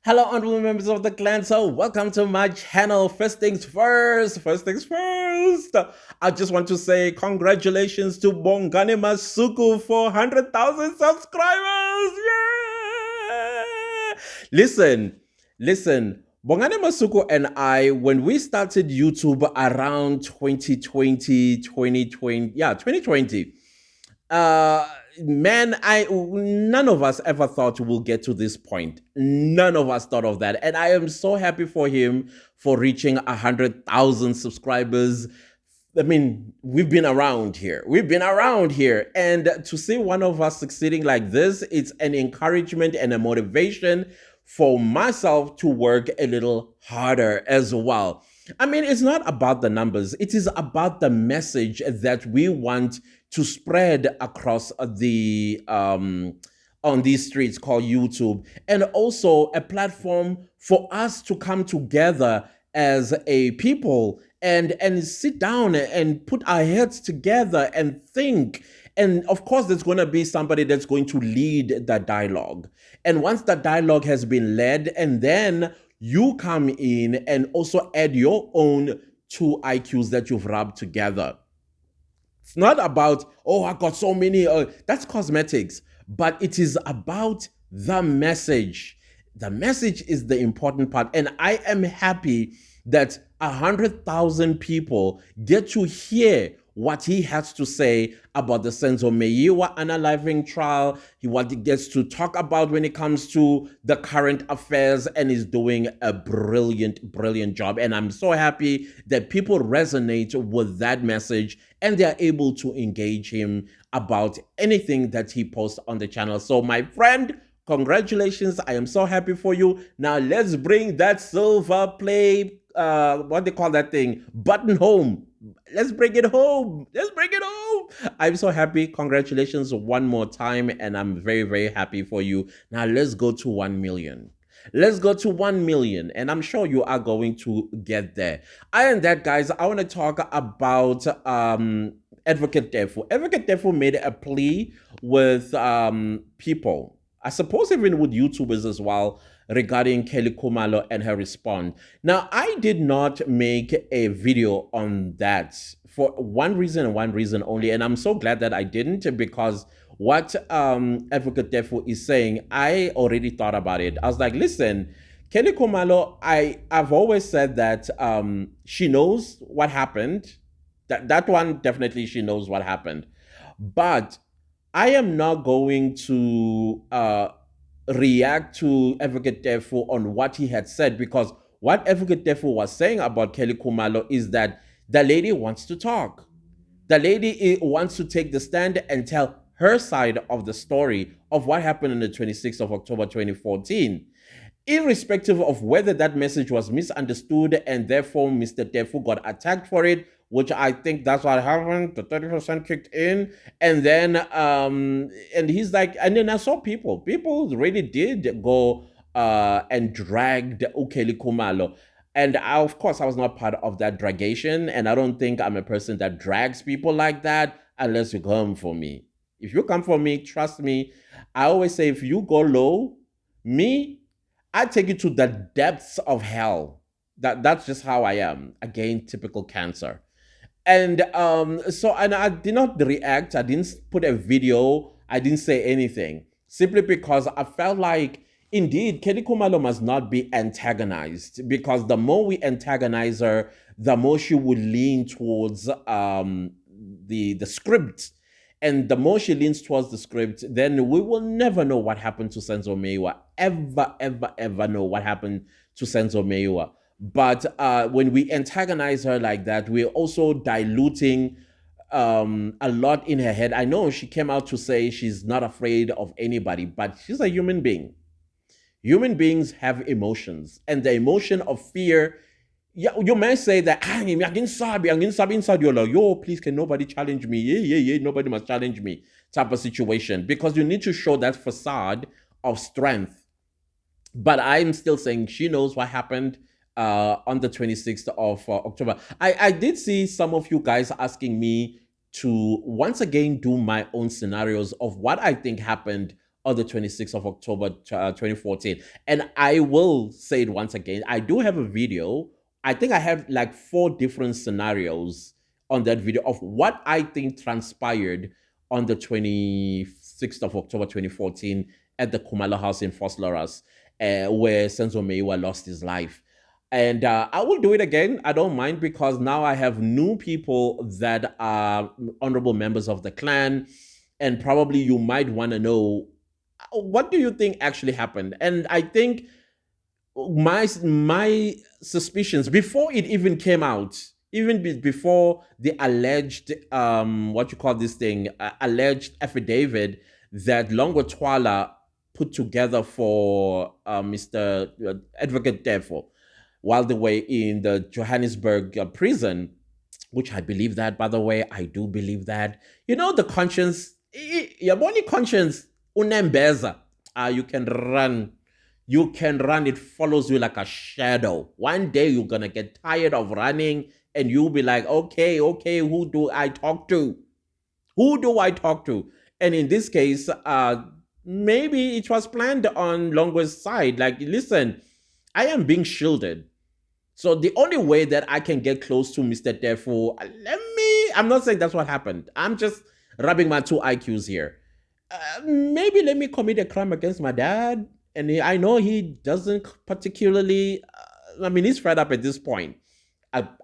Hello, honorable members of the clan. So, welcome to my channel. First things first. First things first. I just want to say congratulations to Bongani Masuku for 100,000 subscribers. Yeah! Listen, listen. Bongani Masuku and I, when we started YouTube around 2020, 2020, yeah, 2020, uh man, I none of us ever thought we'll get to this point. None of us thought of that, and I am so happy for him for reaching 100,000 subscribers. I mean, we've been around here, and to see one of us succeeding like this, it's an encouragement and a motivation for myself to work a little harder as well. I mean, it's not about the numbers, it is about the message that we want to spread across the on these streets called YouTube, and also a platform for us to come together as a people and sit down and put our heads together and think. And of course, there's going to be somebody that's going to lead the dialogue. And once the dialogue has been led, and then you come in and also add your own two IQs that you've rubbed together. It's not about, oh, I got so many. That's cosmetics. But it is about the message. The message is the important part. And I am happy that 100,000 people get to hear what he has to say about the Senzo Meyiwa unaliving trial, what he gets to talk about when it comes to the current affairs, and is doing a brilliant, brilliant job. And I'm so happy that people resonate with that message and they're able to engage him about anything that he posts on the channel. So, my friend, congratulations. I am so happy for you. Now, let's bring that silver play, what they call that thing, button home. Let's bring it home. Let's bring it home. I'm so happy. Congratulations one more time. And I'm very, very happy for you. Now let's go to 1 million. Let's go to 1 million. And I'm sure you are going to get there. And that, guys, I want to talk about Advocate Teffo. Advocate Teffo made a plea with people, I suppose even with YouTubers as well, regarding Kelly Khumalo and her response. Now, I did not make a video on that for one reason and one reason only, and I'm so glad that I didn't, because what Advocate Teffo is saying, I already thought about it. I was like, listen, Kelly Khumalo, I've always said that she knows what happened. That one, definitely she knows what happened. But I am not going to react to Advocate Teffo on what he had said, because what Advocate Teffo was saying about Kelly Khumalo is that the lady wants to talk. The lady wants to take the stand and tell her side of the story of what happened on the 26th of October 2014. Irrespective of whether that message was misunderstood and therefore Mr. Teffo got attacked for it, which I think that's what happened. The 30% kicked in, and then and he's like, and then I saw people really did go and dragged Ukeli Kumalo. And of course, I was not part of that dragation, and I don't think I'm a person that drags people like that unless you come for me. If you come for me, trust me. I always say, if you go low, me, I take you to the depths of hell. That's just how I am. Again, typical Cancer. And and I did not react. I didn't put a video. I didn't say anything, simply because I felt like, indeed, Kelly Kumalo must not be antagonized, because the more we antagonize her, the more she would lean towards the script. And the more she leans towards the script, then we will never know what happened to Senzo Meyiwa. Ever, ever, ever know what happened to Senzo Meyiwa. But when we antagonize her like that, we're also diluting a lot in her head. I know she came out to say she's not afraid of anybody, but she's a human being. Human beings have emotions, and the emotion of fear. Yeah, you may say that I'm inside. You're like, yo, please, can nobody challenge me? Yeah, nobody must challenge me. Type of situation, because you need to show that facade of strength. But I'm still saying she knows what happened on the 26th of October. I did see some of you guys asking me to once again do my own scenarios of what I think happened on the 26th of October 2014. And I will say it once again. I do have a video. I think I have like four different scenarios on that video of what I think transpired on the 26th of October 2014 at the Khumalo house in Fosloras, where Senzo Meiwa lost his life. And I will do it again. I don't mind because now I have new people that are honorable members of the clan. And probably you might want to know, what do you think actually happened? And I think my suspicions before it even came out, even before the alleged what you call this thing, alleged affidavit that Longo Twala put together for Mr. Advocate Teffo while they were in the Johannesburg prison, which I believe that, by the way, I do believe that. You know, the conscience, your body conscience, unembeza. You can run. You can run. It follows you like a shadow. One day you're going to get tired of running and you'll be like, okay, who do I talk to? Who do I talk to? And in this case, maybe it was planned on Longo's side. Like, listen, I am being shielded. So the only way that I can get close to Mr. Teffo, I'm not saying that's what happened. I'm just rubbing my two IQs here. Maybe let me commit a crime against my dad. And I know he doesn't particularly, he's fed up at this point,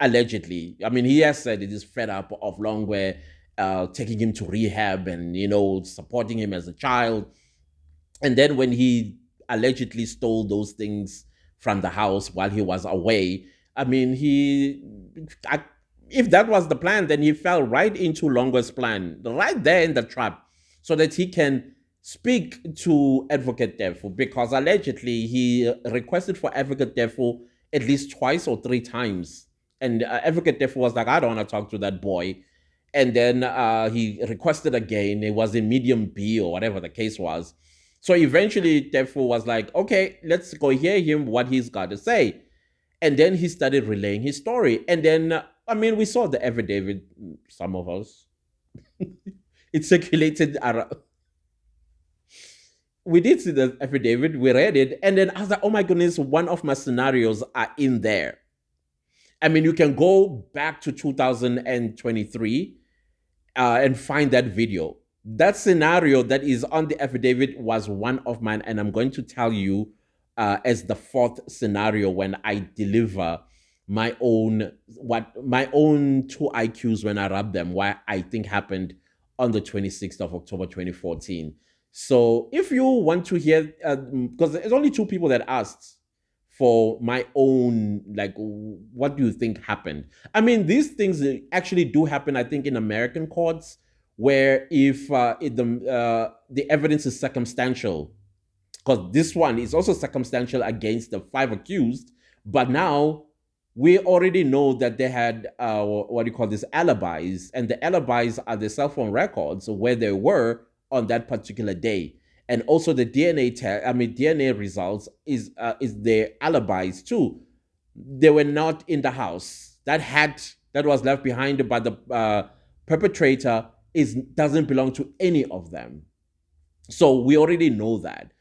allegedly. I mean, he has said it is fed up of Longwe taking him to rehab and, supporting him as a child. And then when he allegedly stole those things from the house while he was away, if that was the plan, then he fell right into Longo's plan, right there in the trap, so that he can speak to Advocate Teffo, because allegedly he requested for Advocate Teffo at least twice or three times. And Advocate Teffo was like, I don't want to talk to that boy. And then he requested again. It was in medium B or whatever the case was. So eventually Teffo was like, okay, let's go hear him, what he's got to say. And then he started relaying his story. And then, we saw the affidavit, some of us. It circulated around. We did see the affidavit, we read it, and then I was like, oh my goodness, one of my scenarios are in there. You can go back to 2023 and find that video. That scenario that is on the affidavit was one of mine, and I'm going to tell you as the fourth scenario when I deliver my own two IQs when I rub them, what I think happened on the 26th of October 2014. So if you want to hear, because there's only two people that asked for my own, like, what do you think happened? These things actually do happen, I think, in American courts, where if the evidence is circumstantial, because this one is also circumstantial against the five accused, but now we already know that they had alibis, and the alibis are the cell phone records where they were on that particular day, and also the DNA results is their alibis too. They were not in the house. That hat that was left behind by the perpetrator doesn't belong to any of them. So we already know that.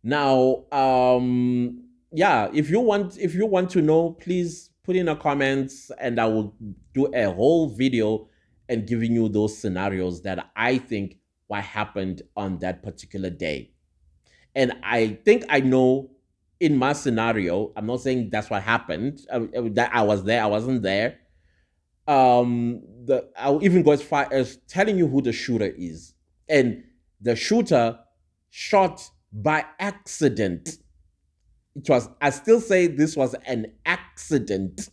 Now, if you want to know, please put in the comments, and I will do a whole video and giving you those scenarios that I think what happened on that particular day. And I think I know in my scenario, I'm not saying that's what happened, that I was there, I wasn't there. I'll even go as far as telling you who the shooter is. And the shooter shot by accident. I still say this was an accident.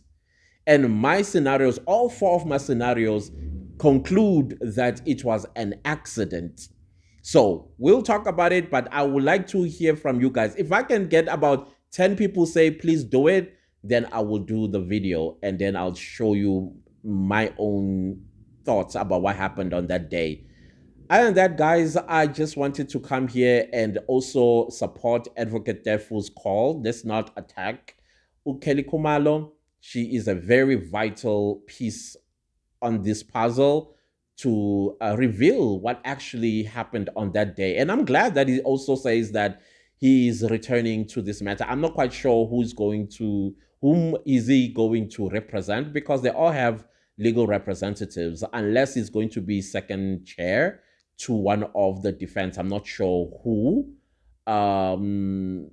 And my scenarios, all four of my scenarios, conclude that it was an accident. So we'll talk about it, but I would like to hear from you guys. If I can get about 10 people say, please do it, then I will do the video, and then I'll show you my own thoughts about what happened on that day. Other than that, guys, I just wanted to come here and also support Advocate Teffo's call. Let's not attack Ukeli Khumalo. She is a very vital piece on this puzzle to reveal what actually happened on that day. And I'm glad that he also says that he's returning to this matter. I'm not quite sure whom is he going to represent, because they all have legal representatives, unless he's going to be second chair to one of the defense. I'm not sure who. Um,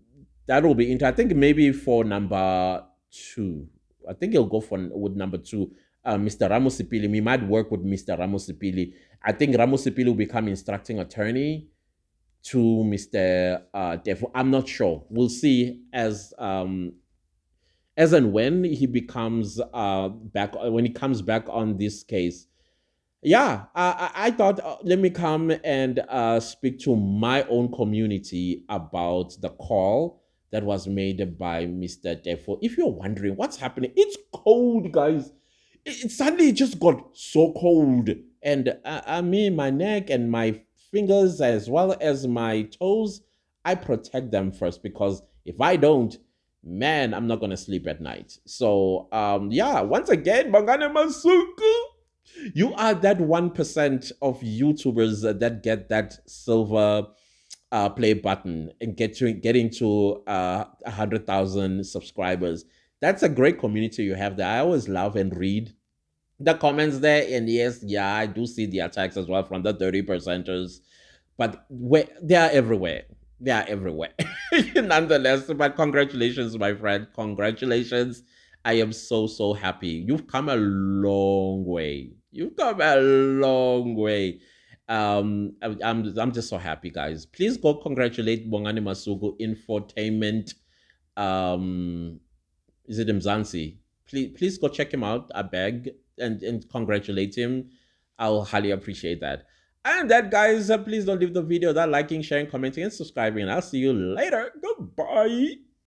that will be interesting. I think maybe for number two. I think he'll go for with number two, Mr. Ramosipili. We might work with Mr. Ramosipili. I think Ramosipili will become instructing attorney to Mr. Teffo. I'm not sure. We'll see as and when he becomes back when he comes back on this case. Yeah, I thought, let me come and speak to my own community about the call that was made by Mr. Teffo. If you're wondering what's happening, it's cold, guys. It suddenly just got so cold. And I mean, my neck and my fingers, as well as my toes, I protect them first, because if I don't, man, I'm not going to sleep at night. So, yeah, once again, Bangane Masuku, you are that 1% of YouTubers that get that silver play button and get into 100,000 subscribers. That's a great community you have there. I always love and read the comments there. And yes, yeah, I do see the attacks as well from the 30 percenters, but they are everywhere. They are everywhere. Nonetheless, but congratulations, my friend. Congratulations. I am so, so happy. You've come a long way. You've come a long way. I'm just so happy, guys. Please go congratulate Bongani Masuku Infotainment. Um, is it Mzansi? Please go check him out. I beg, and congratulate him. I'll highly appreciate that. And that, guys, please don't leave the video without liking, sharing, commenting, and subscribing. And I'll see you later. Goodbye.